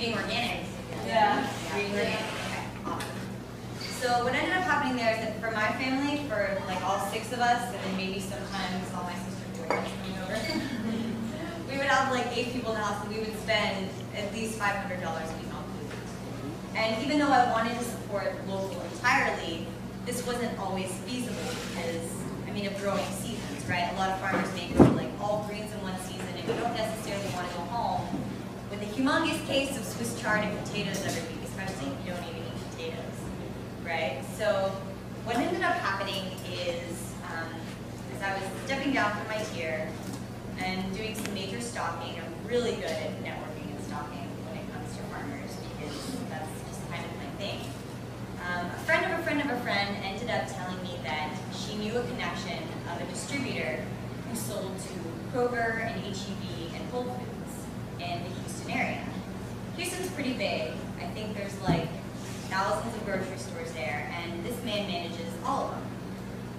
eating organic? Yeah. You're eating organic. Okay, awesome. So what ended up happening there is that for my family, for like all 6 of us, and then maybe sometimes all my sister's boyfriends coming over, we would have like 8 people in the house, and we would spend at least $500 a week on food. And even though I wanted to support local entirely, this wasn't always feasible because, I mean, of growing seasons, right? A lot of farmers may grow like all greens in one season, and you don't necessarily want to go home with a humongous case of Swiss chard and potatoes every week, especially if you don't even eat potatoes, right? So what ended up happening is, as I was stepping down from my tier and doing some major stalking, I'm really good at networking and stalking when it comes to farmers because that's just kind of my thing. A friend of a friend of a friend ended up telling me that she knew a connection of a distributor who sold to Kroger and H-E-B and Whole Foods in the Houston area. Houston's pretty big. I think there's like thousands of grocery stores there, and this man manages all of them.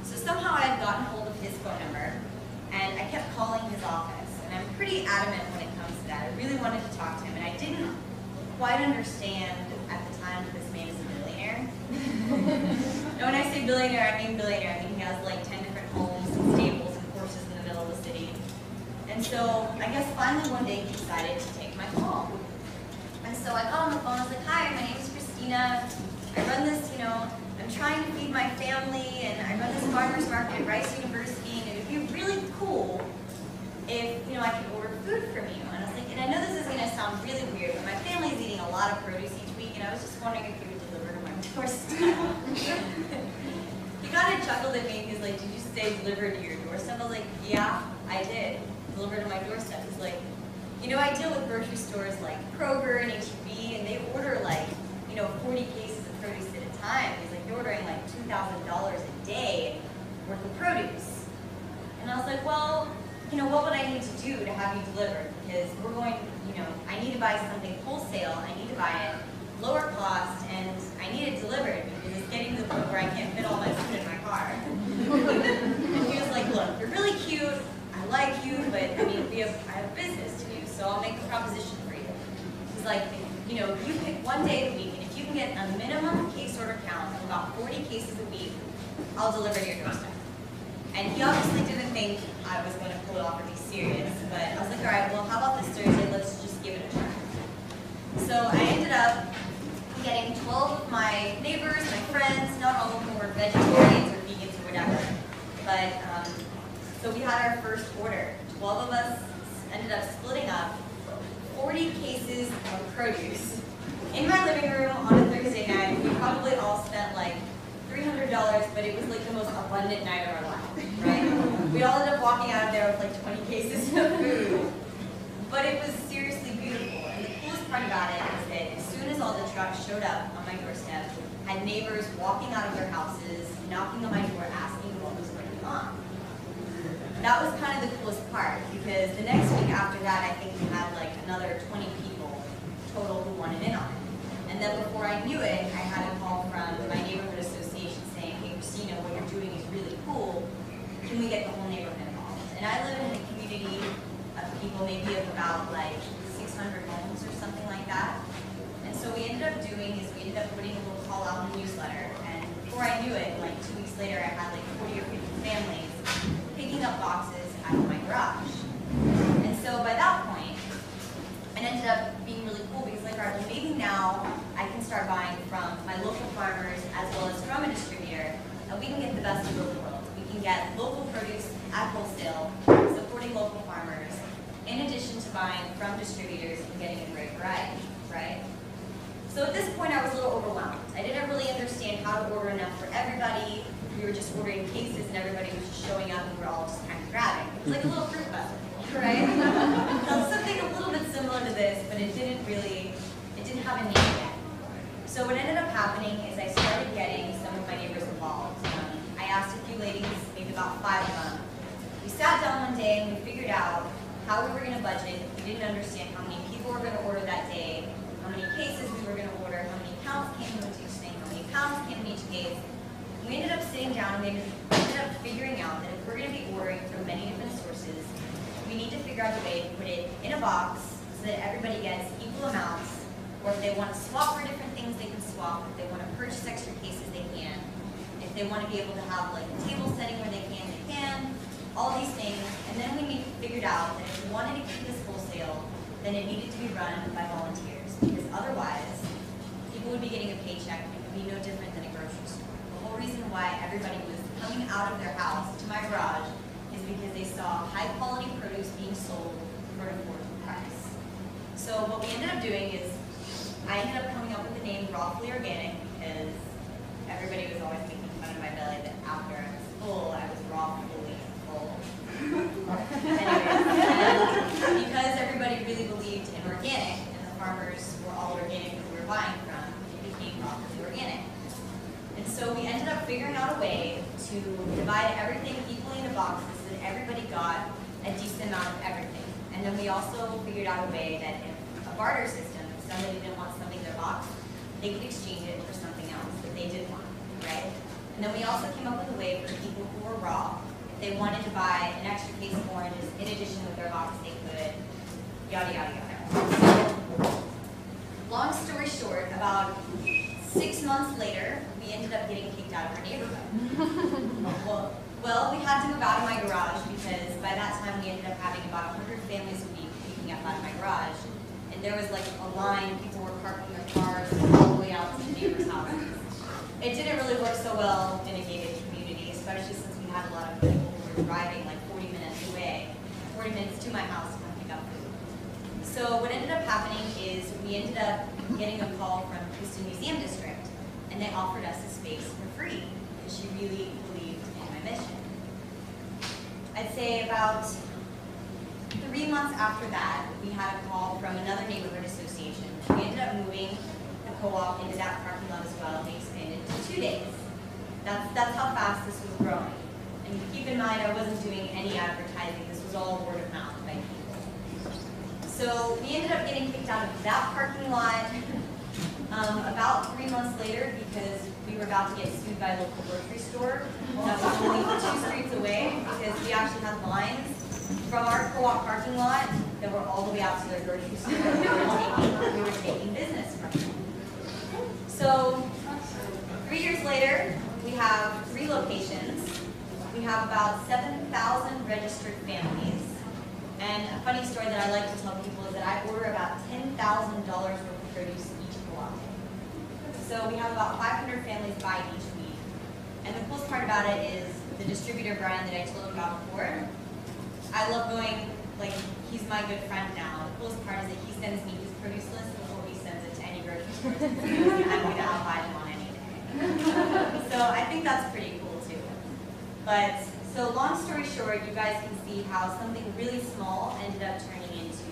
So somehow I had gotten hold of his phone number, and I kept calling his office, and I'm pretty adamant when it comes to that. I really wanted to talk to him, and I didn't quite understand at the time that this man is a billionaire. And when I say billionaire, I mean billionaire. I mean he has like 10 different homes and stables and horses in the middle of the city. And so I guess finally one day he decided to take my call. And so I got on the phone, I was like, hi, my name is Christina. I run this, I'm trying to feed my family, and I run this farmer's market at Rice University, and it would be really cool if, I could order food from you. And I was like, and I know this is going to sound really weird, but my family is eating a lot of produce each week, and I was just wondering if you would deliver to my doorstep. He kind of chuckled at me, and he's like, did you say deliver to your doorstep? I was like, yeah, I did. Deliver to my doorstep. He's like, I deal with grocery stores like Kroger and H-E-B, and they order like, 40 cases of produce at a time. He's like, you're ordering like $2,000 a day worth of produce. And I was like, well, what would I need to do to have you delivered? Because we're going, I need to buy something wholesale, I need to buy it lower cost, and I need it delivered because it's getting to the point where I can't fit all my food in my car. And he was like, look, you're really cute, I like you, but I mean, I have business to do, so I'll make a proposition for you. He's like, you pick one day a week, and if you can get a minimum case order count of about 40 cases a week, I'll deliver to your doorstep. And he obviously didn't think I was going to pull it off or be serious, but I was like, all right, well, how about this Thursday? Let's just give it a try. So I ended up getting 12 of my neighbors, my friends, not all of them were vegetarians or vegans or whatever, but so we had our first order. 12 of us ended up splitting up 40 cases of produce. In my living room on a Thursday night, we probably all spent like $300, but it was like the most abundant night of our life, right? We all ended up walking out of there with like 20 cases of food. But it was seriously beautiful. And the coolest part about it is that as soon as all the trucks showed up on my doorstep, I had neighbors walking out of their houses, knocking on my door, asking what was going on. That was kind of the coolest part, because the next week after that, I think we had like another 20 people total who wanted in on it. And then before I knew it, I had a call from my neighborhood association saying, hey Christina, what you're doing is really cool. Can we get the whole neighborhood involved? And I live in a community of people, maybe of about like 600 homes or something like that. And so what we ended up doing is we ended up putting a little call out in the newsletter. And before I knew it, like 2 weeks later, I had like 40 or 50 families picking up boxes out of my garage. And so by that point, it ended up being really cool because like, all right, well maybe now I can start buying from my local farmers as well as from a distributor, and we can get the best of both worlds. We can get local produce at wholesale, supporting local farmers, in addition to buying from distributors and getting a great variety, right? So at this point I was a little overwhelmed. I didn't really understand how to order enough for everybody. We were just ordering cases and everybody was just showing up and we were all just kind of grabbing. It was like a little fruit festival, right? Something a little bit similar to this, but it didn't have a name yet. So what ended up happening is I started getting some of my neighbors involved. I asked a few ladies, maybe about 5 of them. We sat down one day and we figured out how we were going to budget. We didn't understand how many people were going to order that day, how many cases we were going to order, how many pounds came in each thing, how many pounds came in each case. And we ended up sitting down and we ended up figuring out that if we're going to be ordering from many different sources, we need to figure out a way to put it in a box so that everybody gets equal amounts Or if they want to swap for different things, they can swap. If they want to purchase extra cases, they can. If they want to be able to have like a table setting where they can. All these things. And then we figured out that if we wanted to keep this wholesale, then it needed to be run by volunteers. Because otherwise, people would be getting a paycheck. It would be no different than a grocery store. The whole reason why everybody was coming out of their house to my garage is because they saw high quality produce being sold for an affordable price. So what we ended up doing is, I ended up coming up with the name Rawfully Organic because everybody was always making fun of my belly that after I was full, I was rawfully full. Anyways, and because everybody really believed in organic, and the farmers were all organic that we were buying from, it became Rawfully Organic. And so we ended up figuring out a way to divide everything equally into boxes so that everybody got a decent amount of everything. And then we also figured out a way that if a barter system, if somebody didn't want something in their box, they could exchange it for something else that they did want, right? And then we also came up with a way for people who were raw, if they wanted to buy an extra case of oranges in addition with their box, they could, yada, yada, yada. Long story short, about 6 months later, we ended up getting kicked out of our neighborhood. Well, we had to move out of my garage because by that time we ended up having about 100 families a week picking up out of my garage. And there was like a line, people were parking their cars all the way out to the neighbors' houses. It didn't really work so well in a gated community, especially since we had a lot of people who were driving like 40 minutes away, 40 minutes to my house to come pick up food. So what ended up happening is we ended up getting a call from Houston Museum District, and they offered us a space for free because she really believed in my mission. I'd say about 3 months after that, we had a call from another neighborhood association. We ended up moving the co-op into that parking lot as well, and we expanded to 2 days. That's how fast this was growing. And keep in mind, I wasn't doing any advertising. This was all word of mouth by people. So we ended up getting kicked out of that parking lot about 3 months later because we were about to get sued by a local grocery store that was only 2 streets away because we actually had lines from our co-op parking lot that were all the way out to their grocery store. We were taking business from them. So 3 years later, we have 3 locations. We have about 7,000 registered families. And a funny story that I like to tell people is that I order about $10,000 worth of produce each co-op day. So we have about 500 families buy each week. And the coolest part about it is the distributor, Brian, that I told you about before. I love going, like, he's my good friend now. The coolest part is that he sends me his produce list before he sends it to any grocery store. I'm going to outbuy them on any day. So I think that's pretty cool too. But, so long story short, you guys can see how something really small ended up turning into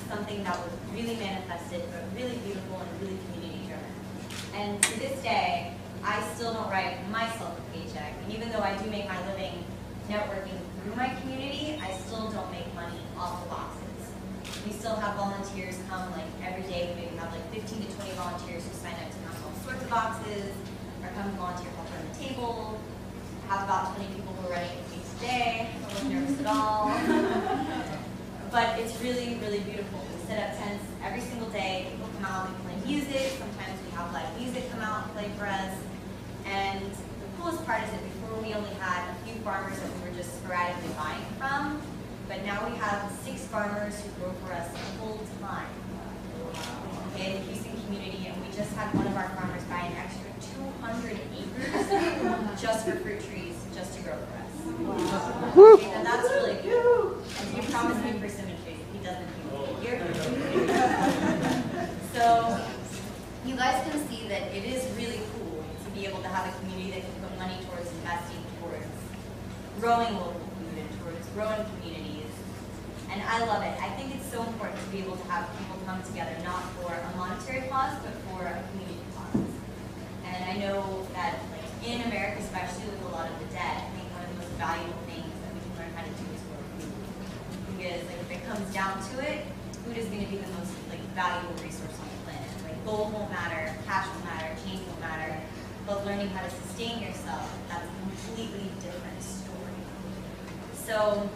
something that was really manifested, but really beautiful and really community driven. And to this day, I still don't write myself a paycheck. And even though I do make my living networking through my community, I still don't make money off the boxes. We still have volunteers come like every day. We maybe have like 15 to 20 volunteers who sign up to come all sorts of boxes, or come volunteer help run the table. I have about 20 people who are running a case a day. I don't look nervous at all. But it's really, really beautiful. We set up tents every single day. People come out, we play music. Sometimes we have live music come out and play for us. And the coolest part is that before we only had a few farmers that we were just sporadically buying from, but now we have 6 farmers who grow for us full time in the Houston community, and we just had one of our farmers buy an extra 200 acres just for fruit trees, just to grow for us. Wow. And that's really cool. And he promised me persimmon trees. He doesn't here. So you guys can see that it is really cool to be able to have a community that can put money towards investing towards growing local food and towards growing communities. And I love it. I think it's so important to be able to have people come together, not for a monetary cause, but for a community cause. And I know that, like, in America, especially with a lot of the debt, I think one of the most valuable things that we can learn how to do is grow food. Because, like, if it comes down to it, food is going to be the most, like, valuable resource on the planet. Like, gold won't matter, cash won't matter, change won't matter, but learning how to sustain yourself, that's a completely different story. So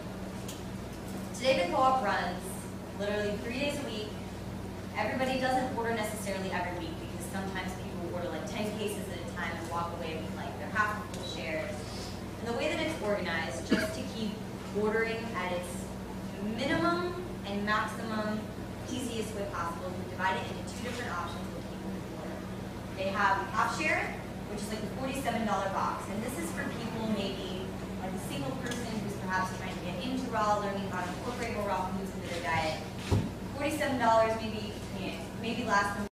today the co-op runs literally 3 days a week, Everybody doesn't order necessarily every week because sometimes people order like 10 cases at a time and walk away with like their half full shares. And the way that it's organized, just to keep ordering at its minimum and maximum easiest way possible, we divide it into two different options for people who order. They have half share, which is like a $47 box, and this is for people maybe like a single person who's perhaps trying to get into raw, learning how to incorporate more raw foods into their diet. $47 maybe last them